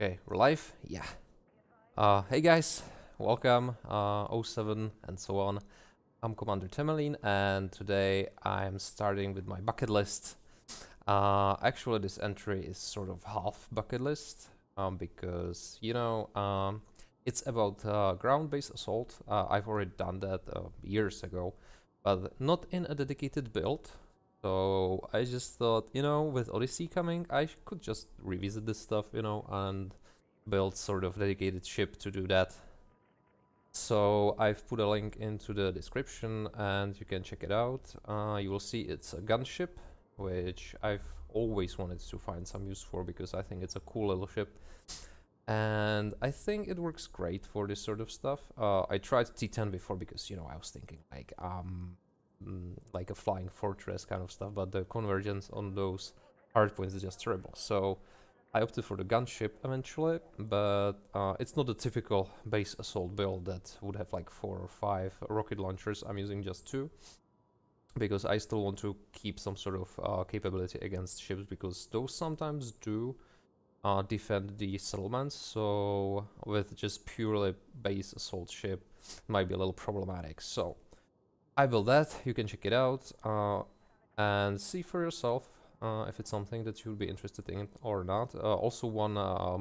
Okay, we're live? Yeah. Hey guys, welcome, '07 and so on. I'm Commander Temelin, and today I'm starting with my bucket list. Actually, this entry is sort of half bucket list, because, it's about ground-based assault. I've already done that years ago, but not in a dedicated build. So I just thought, with Odyssey coming, I could just revisit this stuff, and build sort of dedicated ship to do that. So I've put a link into the description and you can check it out. You will see it's a gunship, which I've always wanted to find some use for because I think it's a cool little ship. And I think it works great for this sort of stuff. I tried T10 before because, I was thinking like a flying fortress kind of stuff, but the convergence on those hardpoints is just terrible. So I opted for the gunship eventually, but it's not a typical base assault build that would have like 4 or 5 rocket launchers. I'm using just 2 because I still want to keep some sort of capability against ships because those sometimes do defend the settlements. So with just purely base assault ship, it might be a little problematic. So I built that. You can check it out and see for yourself if it's something that you would be interested in or not. Also, one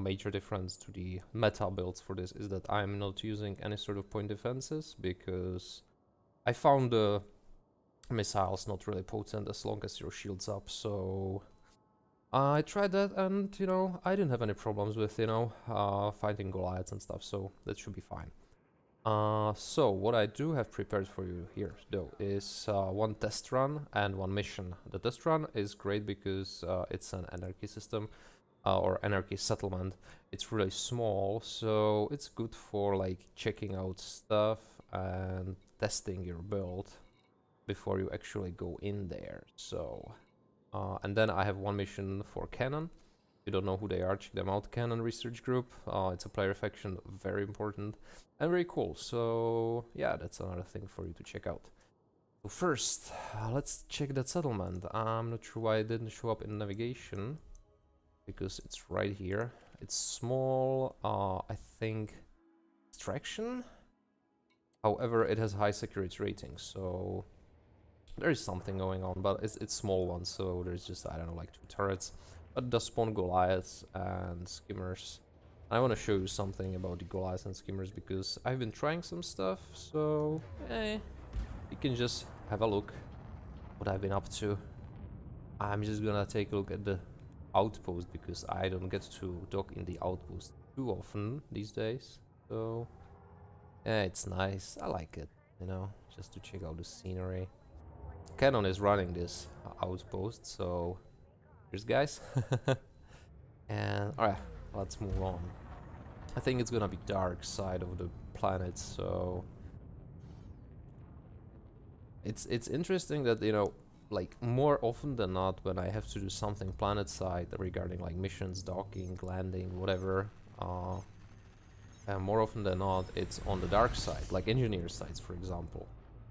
major difference to the meta builds for this is that I'm not using any sort of point defenses because I found the missiles not really potent as long as your shield's up. So I tried that, and I didn't have any problems with fighting Goliaths and stuff. So that should be fine. So what I do have prepared for you here, though, is one test run and one mission. The test run is great because it's an anarchy system or anarchy settlement. It's really small, so it's good for like checking out stuff and testing your build before you actually go in there. So, and then I have one mission for Cannon. You don't know who they are, check them out. Canon Research Group. It's a player faction, very important and very cool. So yeah, that's another thing for you to check out. So first, let's check that settlement. I'm not sure why it didn't show up in navigation because it's right here. It's small. I think extraction. However, it has high security rating, so there is something going on, but it's small one, so there's just, I don't know, like 2 turrets. But it does spawn Goliaths and Skimmers. I want to show you something about the Goliaths and Skimmers because I've been trying some stuff, so you can just have a look what I've been up to. I'm just gonna take a look at the outpost because I don't get to dock in the outpost too often these days. So yeah, it's nice. I like it, just to check out the scenery. Canon is running this outpost, so here's guys. And alright, let's move on. I think it's gonna be dark side of the planet, so it's interesting that like more often than not when I have to do something planet side regarding like missions, docking, landing, whatever, and more often than not it's on the dark side, like engineer sites for example.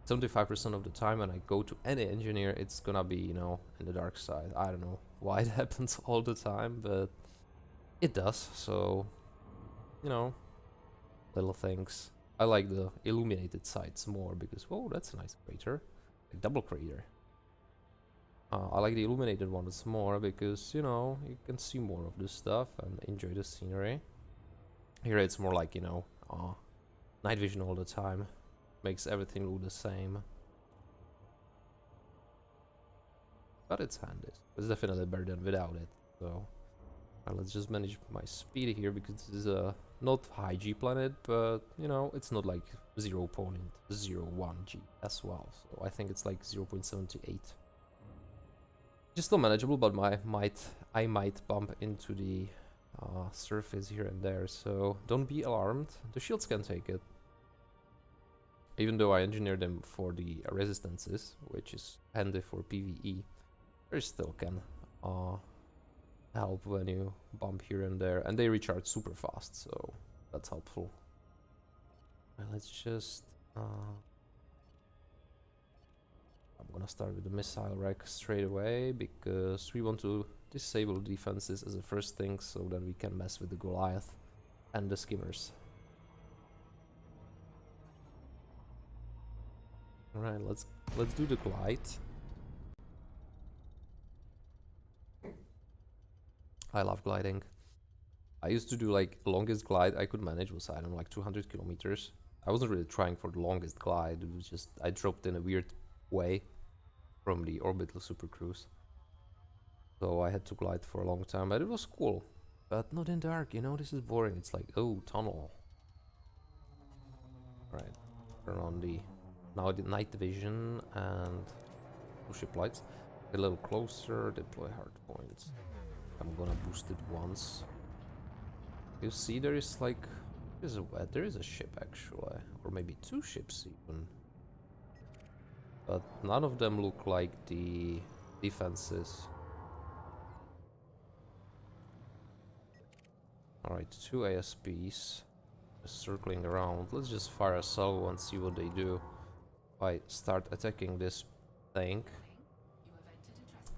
75% of the time when I go to any engineer, it's gonna be, in the dark side. I don't know why it happens all the time, but it does. So, you know, little things. I like the illuminated sites more because, oh, that's a nice crater. Like double crater. I like the illuminated ones more because, you can see more of this stuff and enjoy the scenery. Here it's more like, night vision all the time. Makes everything look the same. But it's handy. It's definitely better than without it. So let's just manage my speed here because this is a not high G planet, but it's not like 0.01 G as well. So I think it's like 0.78. Just still manageable, but I might bump into the surface here and there. So don't be alarmed. The shields can take it. Even though I engineered them for the resistances, which is handy for PvE. They still can help when you bump here and there, and they recharge super fast, so that's helpful. And let's just I'm gonna start with the missile rack straight away because we want to disable defenses as the first thing, so that we can mess with the Goliath and the skimmers. Alright, let's do the glide. I love gliding. I used to do like longest glide I could manage was, I don't know, like 200 kilometers. I wasn't really trying for the longest glide, it was just I dropped in a weird way from the orbital supercruise. So I had to glide for a long time, but it was cool. But not in dark, you know, this is boring. It's like, oh, tunnel. Right, turn on the now the night vision and ship lights. Get a little closer, deploy hard points. I'm gonna boost it once. You see, there is like there is a ship actually, or maybe two ships even. But none of them look like the defenses. Alright, two ASPs just circling around. Let's just fire a salvo and see what they do if I start attacking this thing.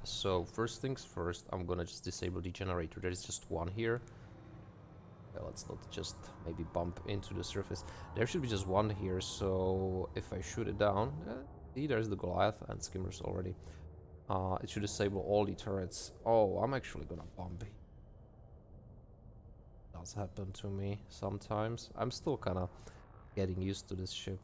So first things first, I'm gonna just disable the generator. There is just one here. Okay, let's not just maybe bump into the surface. There should be just one here, so if I shoot it down, see, there's the Goliath and skimmers already. It should disable all the turrets. Oh, I'm actually gonna bump. Does happen to me sometimes. I'm still kind of getting used to this ship.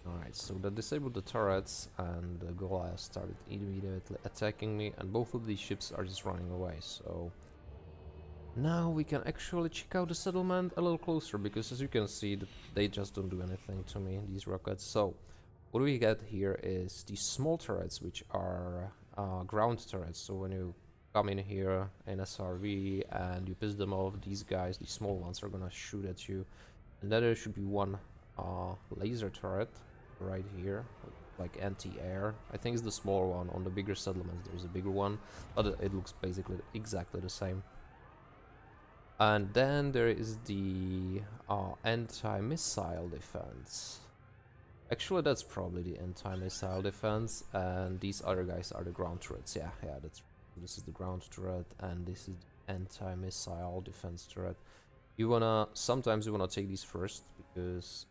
Alright, so that disabled the turrets and the Goliath started immediately attacking me, and both of these ships are just running away. So now we can actually check out the settlement a little closer, because as you can see, they just don't do anything to me, these rockets. So what we get here is these small turrets, which are ground turrets. So when you come in here in SRV and you piss them off, these guys, these small ones, are gonna shoot at you. And then there should be one laser turret right here, like anti-air. I think it's the smaller one. On the bigger settlements there's a bigger one, but it looks basically exactly the same. And then there is the anti-missile defense. Actually, that's probably the anti-missile defense, and these other guys are the ground turrets. Yeah, this is the ground turret, and this is the anti-missile defense turret. Sometimes you wanna take these first, because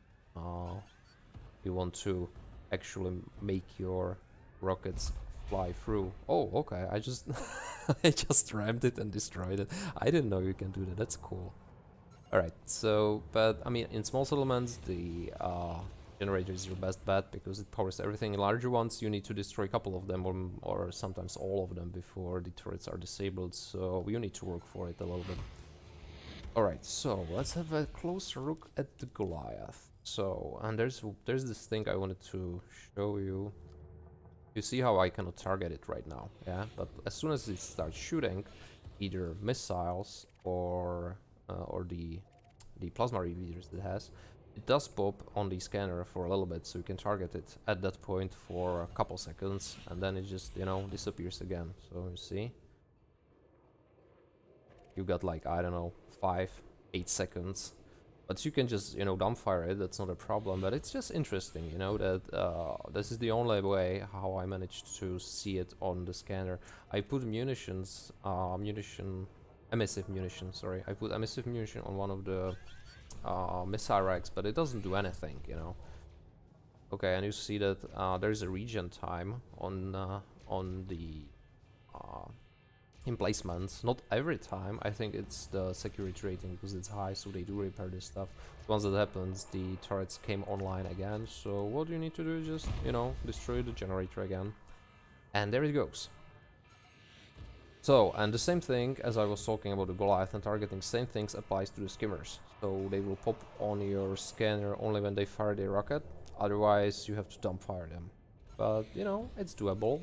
you want to actually make your rockets fly through. Oh, okay, I just I just rammed it and destroyed it. I didn't know you can do that. That's cool. Alright, so, but I mean, in small settlements, the generator is your best bet because it powers everything. In larger ones, you need to destroy a couple of them, or sometimes all of them, before the turrets are disabled, so you need to work for it a little bit. Alright, so let's have a closer look at the Goliath. So, and there's this thing I wanted to show you. You see how I cannot target it right now, yeah? But as soon as it starts shooting, either missiles or the plasma repeaters it has, it does pop on the scanner for a little bit, so you can target it at that point for a couple seconds, and then it just, you know, disappears again. So you see, you got like, I don't know, 5-8 seconds, but you can just, you know, dumbfire it. That's not a problem. But it's just interesting, you know, that this is the only way how I managed to see it on the scanner. I put emissive munition, sorry. I put emissive munition on one of the missile racks, but it doesn't do anything, you know. Okay, and you see that there's a regen time on the emplacements. Not every time. I think it's the security rating because it's high, so they do repair this stuff. Once that happens, the turrets came online again. So what you need to do is just, you know, destroy the generator again, and there it goes. So, and the same thing as I was talking about the Goliath and targeting, same things applies to the skimmers. So they will pop on your scanner only when they fire their rocket, otherwise you have to dumbfire them. But, you know, it's doable.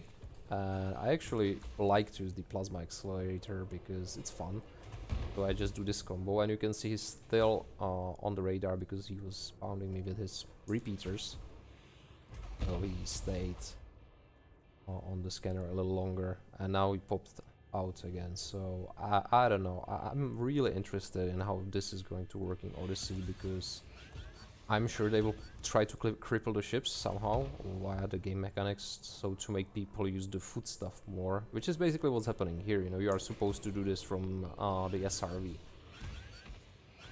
I actually like to use the plasma accelerator because it's fun. So I just do this combo, and you can see he's still on the radar because he was pounding me with his repeaters. So he stayed on the scanner a little longer, and now he popped out again. So I don't know. I'm really interested in how this is going to work in Odyssey, because I'm sure they will try to cripple the ships somehow via the game mechanics, so to make people use the food stuff more, which is basically what's happening here. You know, you are supposed to do this from the SRV,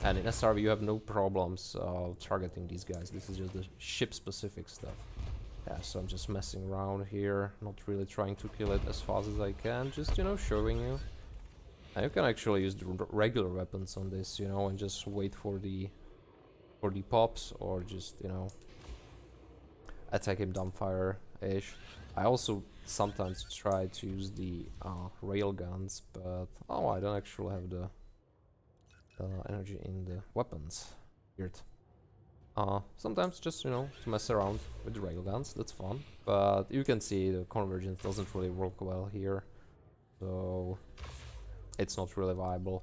and in SRV you have no problems targeting these guys. This is just the ship-specific stuff. Yeah, so I'm just messing around here, not really trying to kill it as fast as I can, just, you know, showing you. And you can actually use the regular weapons on this, you know, and just wait for the pops, or just, you know, attack him dumbfire-ish. I also sometimes try to use the rail guns, but oh, I don't actually have the energy in the weapons. Weird. Sometimes just, you know, to mess around with the rail guns, that's fun. But you can see the convergence doesn't really work well here, so it's not really viable.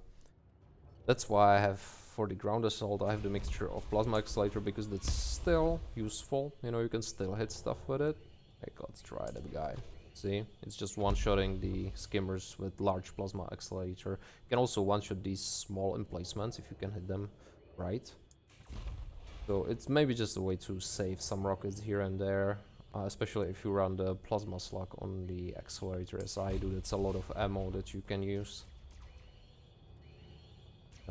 That's why I have, for the ground assault, I have the mixture of plasma accelerator, because that's still useful. You know, you can still hit stuff with it. Like, let's try that guy. See, it's just one-shotting the skimmers with large plasma accelerator. You can also one-shot these small emplacements if you can hit them right. So it's maybe just a way to save some rockets here and there, especially if you run the plasma slug on the accelerator as I do. That's a lot of ammo that you can use.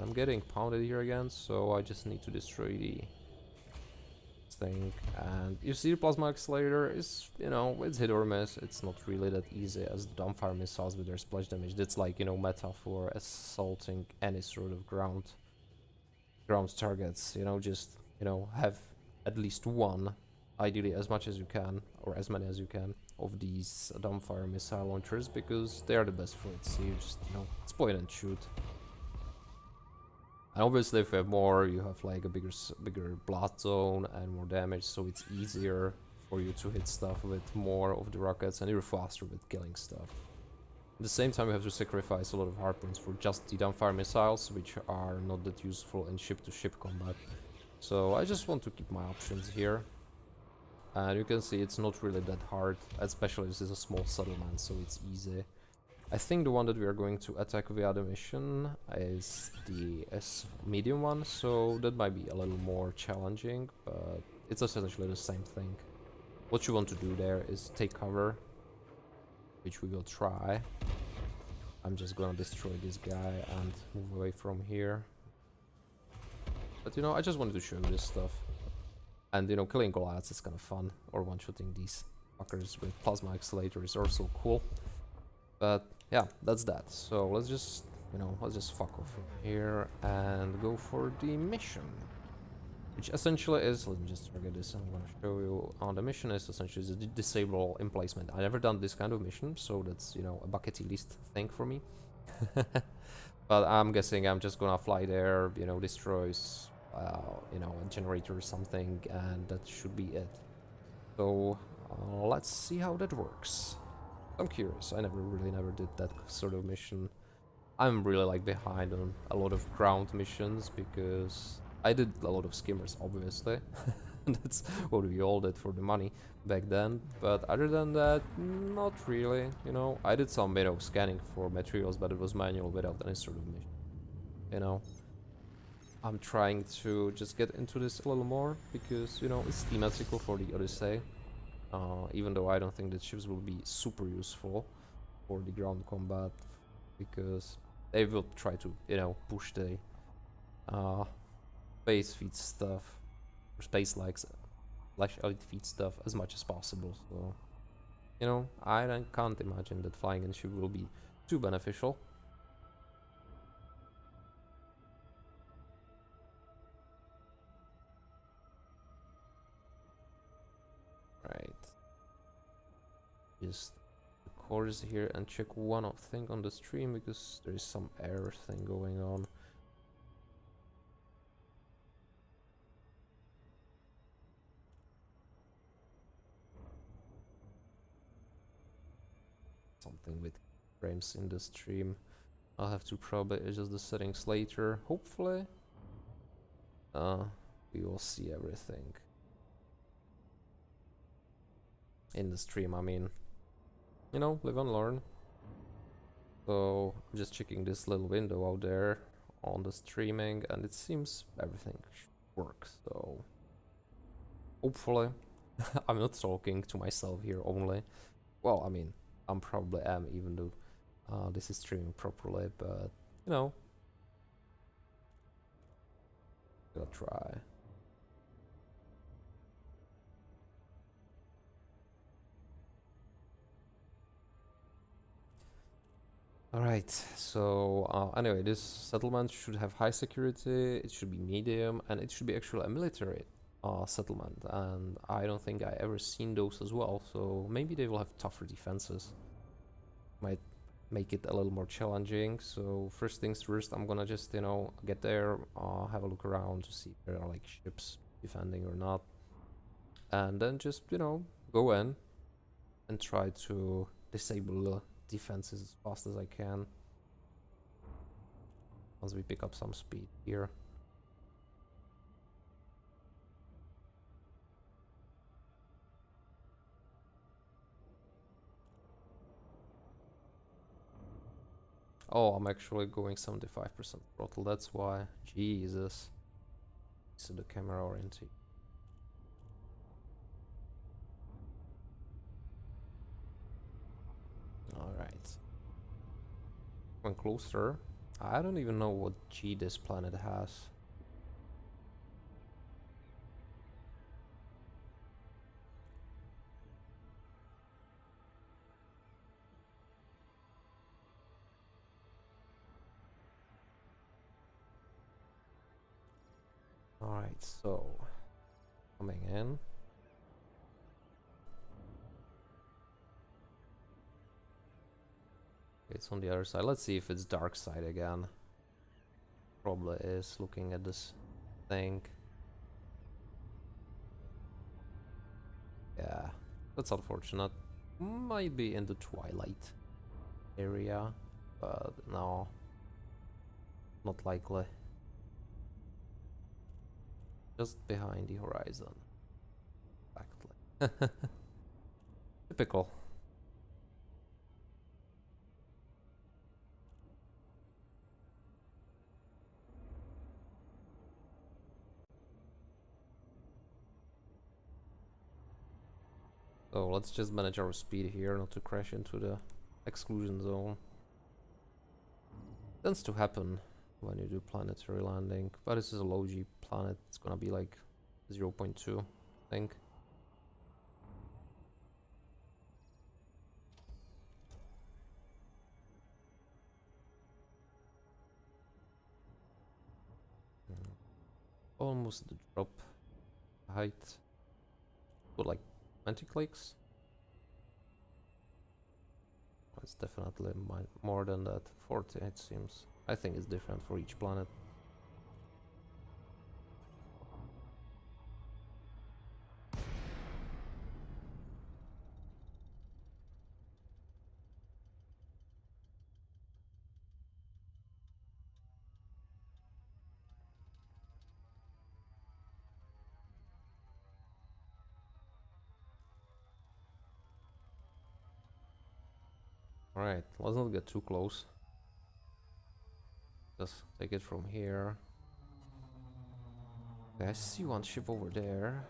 I'm getting pounded here again, so I just need to destroy the thing. And you see, the plasma accelerator is, you know, it's hit or miss. It's not really that easy as the dumbfire missiles with their splash damage. That's like, you know, meta for assaulting any sort of ground targets. You know, just, you know, have at least one, ideally as much as you can, or as many as you can, of these dumbfire missile launchers, because they are the best for it. So you just, you know, it's point and shoot. And obviously, if you have more, you have like a bigger blast zone and more damage, so it's easier for you to hit stuff with more of the rockets, and you're faster with killing stuff. At the same time, you have to sacrifice a lot of hardpoints for just the dumbfire missiles, which are not that useful in ship-to-ship combat. So I just want to keep my options here. And you can see it's not really that hard, especially this is a small settlement, so it's easy. I think the one that we are going to attack via the mission is the medium one, so that might be a little more challenging, but it's essentially the same thing. What you want to do there is take cover, which we will try. I'm just gonna destroy this guy and move away from here. But you know, I just wanted to show you this stuff. And you know, killing Goliaths is kind of fun, or one-shooting these fuckers with plasma accelerator is also cool. But yeah, that's that. So let's just, you know, let's just fuck off from here and go for the mission. Which essentially is, let me just forget this, I'm gonna show you. The mission is essentially the disable emplacement. I've never done this kind of mission, so that's, you know, a bucket list thing for me. But I'm guessing I'm just gonna fly there, you know, destroys, you know, a generator or something, and that should be it. So let's see how that works. I'm curious. I never did that sort of mission. I'm really like behind on a lot of ground missions, because I did a lot of skimmers, obviously. That's what we all did for the money back then. But other than that, not really. You know, I did some, you know, scanning for materials, but it was manual without any sort of mission. You know, I'm trying to just get into this a little more, because, you know, it's thematical for the Odyssey. Even though I don't think that ships will be super useful for the ground combat, because they will try to, you know, push the space feed stuff, or space-like / elite feed stuff as much as possible. So, you know, I can't imagine that flying in ship will be too beneficial. Right. Just the course here and check one thing on the stream, because there is some error thing going on. Something with frames in the stream. I'll have to probably adjust the settings later, hopefully. We will see everything in the stream. I mean, you know, live and learn. So I'm just checking this little window out there on the streaming, and it seems everything should work. So Hopefully. I'm not talking to myself here only. Well, I mean, I'm probably am, even though this is streaming properly, but you know, we'll try. Alright, so anyway, this settlement should have high security, it should be medium, and it should be actually a military settlement. And I don't think I ever seen those as well, so maybe they will have tougher defenses. Might make it a little more challenging. So first things first, I'm gonna just, you know, get there, have a look around to see if there are like ships defending or not. And then just, you know, go in and try to disable the defenses as fast as I can once we pick up some speed here. Oh, I'm actually going 75% throttle, that's why. Jesus. So the camera orientation. Alright. When closer. I don't even know what G this planet has. Alright, so coming in. It's on the other side. Let's see if it's dark side again. Probably is, looking at this thing. Yeah, that's unfortunate. Might be in the twilight area, but no, not likely. Just behind the horizon. Exactly. Typical. So let's just manage our speed here, not to crash into the exclusion zone. Tends to happen when you do planetary landing, but this is a low G planet. It's gonna be like 0.2, I think. Almost the drop height. But like 20 clicks. It's definitely more than that. 40 it seems. I think it's different for each planet. Alright, let's not get too close. Just take it from here. Okay, I see one ship over there.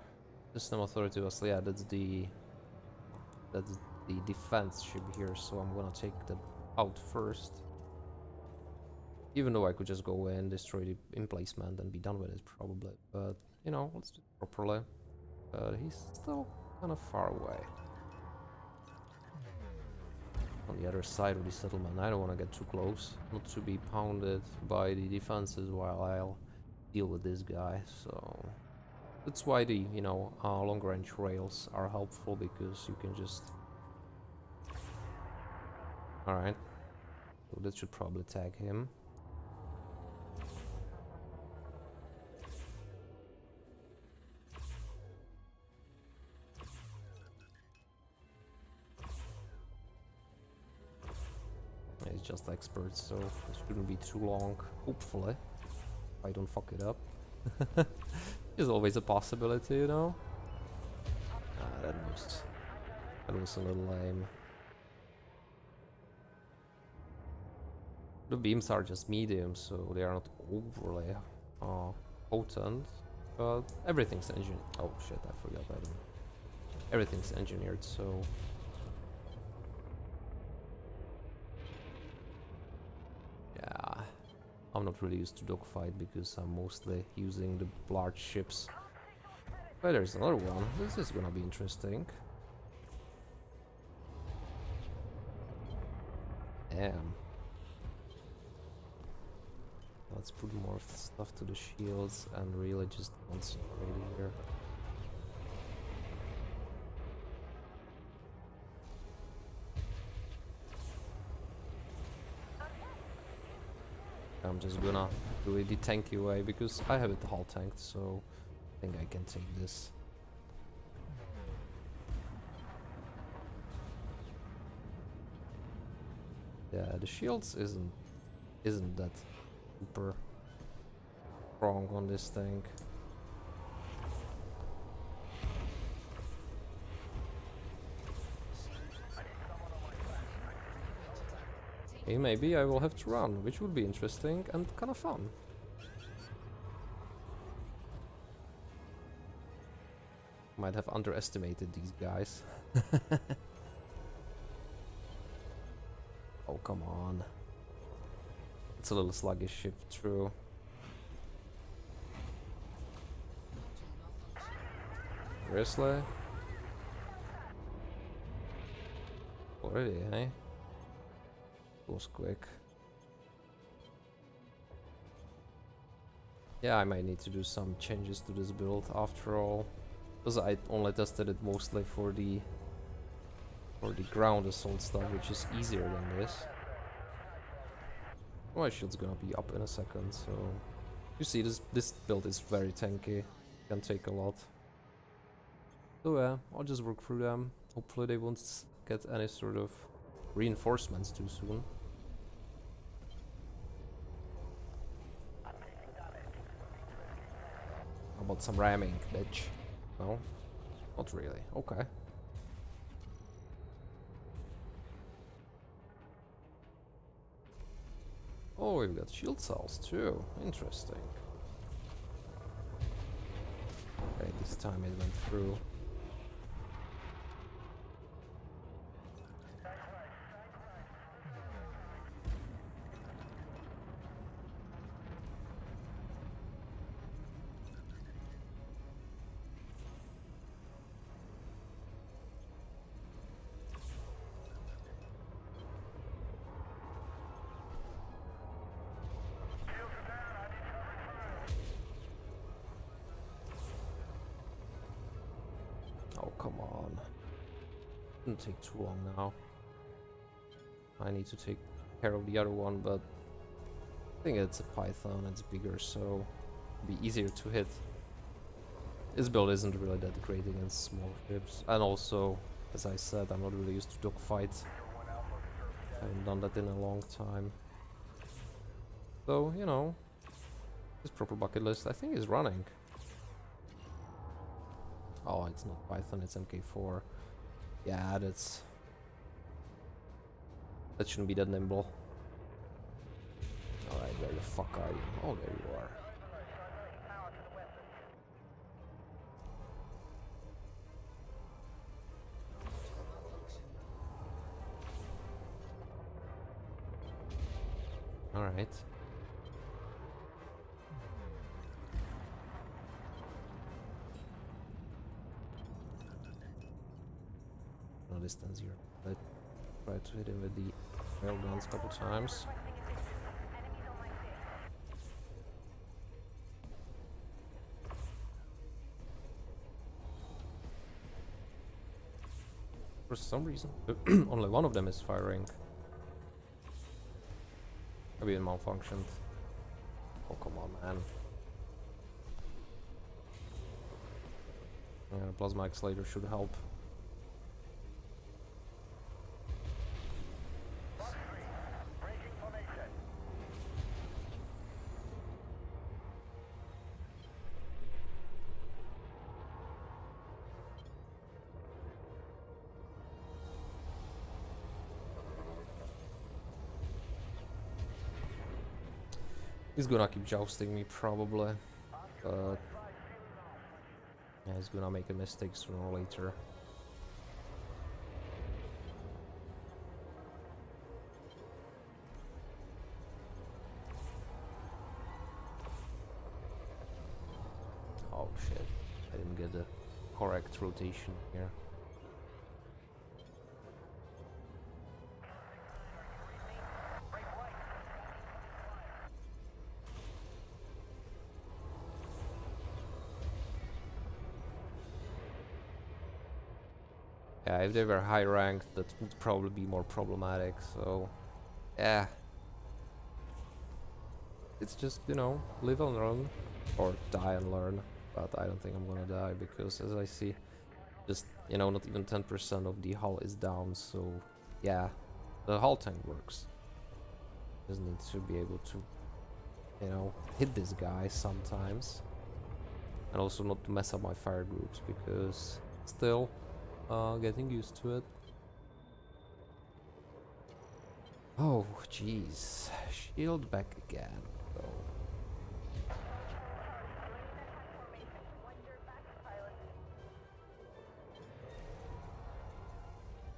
System authority was, yeah, that's the defense ship here, so I'm gonna take that out first. Even though I could just go in, destroy the emplacement and be done with it probably, but you know, let's do it properly. But he's still kind of far away. On the other side of the settlement, I don't want to get too close, not to be pounded by the defenses while I'll deal with this guy, so that's why the, you know, long range rails are helpful, because you can just... Alright, so that should probably tag him. He's just expert, so it shouldn't be too long, hopefully, if I don't fuck it up. There's always a possibility, you know? That was a little lame. The beams are just medium, so they are not overly potent. But everything's engineered. Oh shit, I forgot that. Everything's engineered, so... Yeah, I'm not really used to dogfight because I'm mostly using the large ships. But there's another one. This is gonna be interesting. Damn. Let's put more stuff to the shields and really just concentrate here. I'm just gonna do it the tanky way because I have it hull tanked, so I think I can take this. Yeah, the shields isn't that super strong on this tank. Okay, maybe I will have to run, which would be interesting and kind of fun. Might have underestimated these guys. Oh, come on. It's a little sluggish ship, true. Seriously? Already, eh? Was quick. Yeah, I might need to do some changes to this build after all, because I only tested it mostly for the ground assault stuff, which is easier than this. My shield's gonna be up in a second, so you see this build is very tanky, can take a lot. So yeah, I'll just work through them. Hopefully they won't get any sort of reinforcements too soon. How about some ramming, bitch? No? Not really. Okay. Oh, we've got shield cells too. Interesting. Okay, this time it went through. Oh, come on. Didn't take too long now. I need to take care of the other one, but I think it's a Python, it's bigger, so it'll be easier to hit. This build isn't really that great against small ships, and also, as I said, I'm not really used to dogfights. I haven't done that in a long time. So, you know, this proper bucket list I think is running. Oh, it's not Python, it's MK4. Yeah, that shouldn't be that nimble. Alright, where the fuck are you? Oh, there you are. Alright. No distance here. I tried to hit him with the railguns a couple times. For some reason, only one of them is firing. Maybe it malfunctioned. Oh, come on, man. Yeah, plasma accelerator should help. He's gonna keep jousting me probably, but Yeah, he's gonna make a mistake sooner or later. Oh shit, I didn't get the correct rotation here. Yeah, if they were high ranked, that would probably be more problematic, so yeah. It's just, you know, live and learn, or die and learn, but I don't think I'm gonna die, because as I see, just, you know, not even 10% of the hull is down, so yeah, the hull tank works. Just need to be able to, you know, hit this guy sometimes, and also not to mess up my fire groups, because still getting used to it. Oh, jeez. Shield back again, though.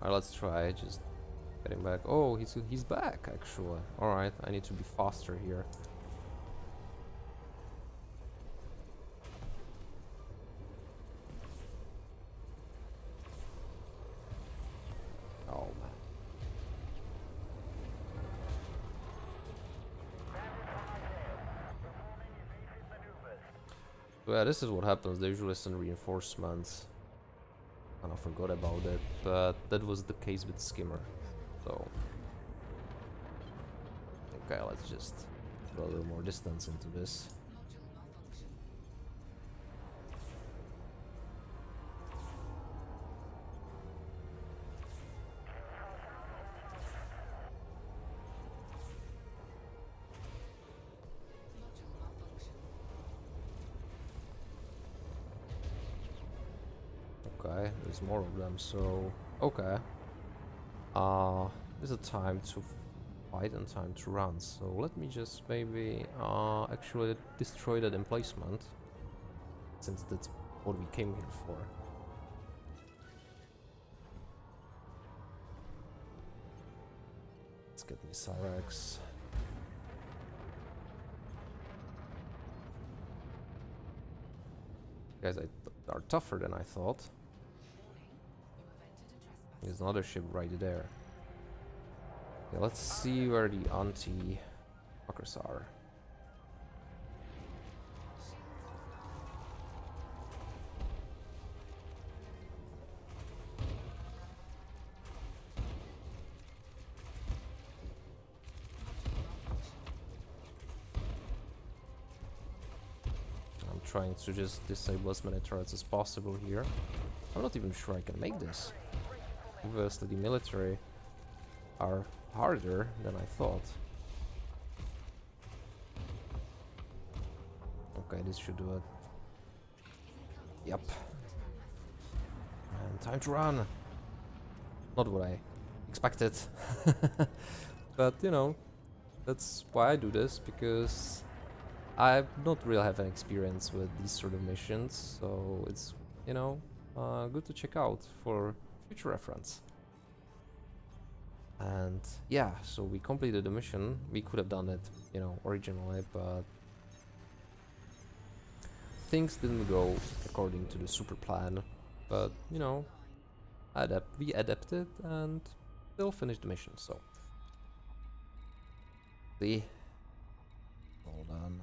Alright, let's try just getting back. Oh, he's back, actually. Alright, I need to be faster here. Oh, man. So yeah, this is what happens. They usually send reinforcements. Kind of forgot about it, but that was the case with Skimmer. So okay, let's just put a little more distance into this. Okay, there's more of them, so okay. There's a time to fight and time to run, so let me just maybe actually destroy that emplacement, since that's what we came here for. Let's get me Cyrex. Guys are tougher than I thought. There's another ship right there. Okay, let's see where the anti-fuckers are. I'm trying to just disable as many turrets as possible here. I'm not even sure I can make this. Obviously the military are harder than I thought. Okay, this should do it. Yep. And time to run. Not what I expected. But, you know, that's why I do this, because I don't really have an experience with these sort of missions, so it's, you know, good to check out for future reference. And yeah, so we completed the mission. We could have done it, you know, originally, but things didn't go according to the super plan. But, you know, we adapted and still finished the mission, so. See? All done.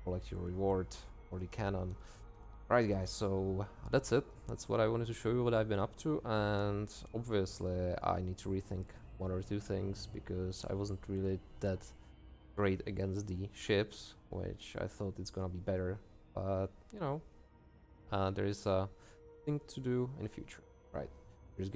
Collect your reward for the cannon. Alright guys, so that's it. That's what I wanted to show you, what I've been up to, and obviously I need to rethink one or two things, because I wasn't really that great against the ships, which I thought it's gonna be better, but you know, there is a thing to do in the future. Right, here's guys.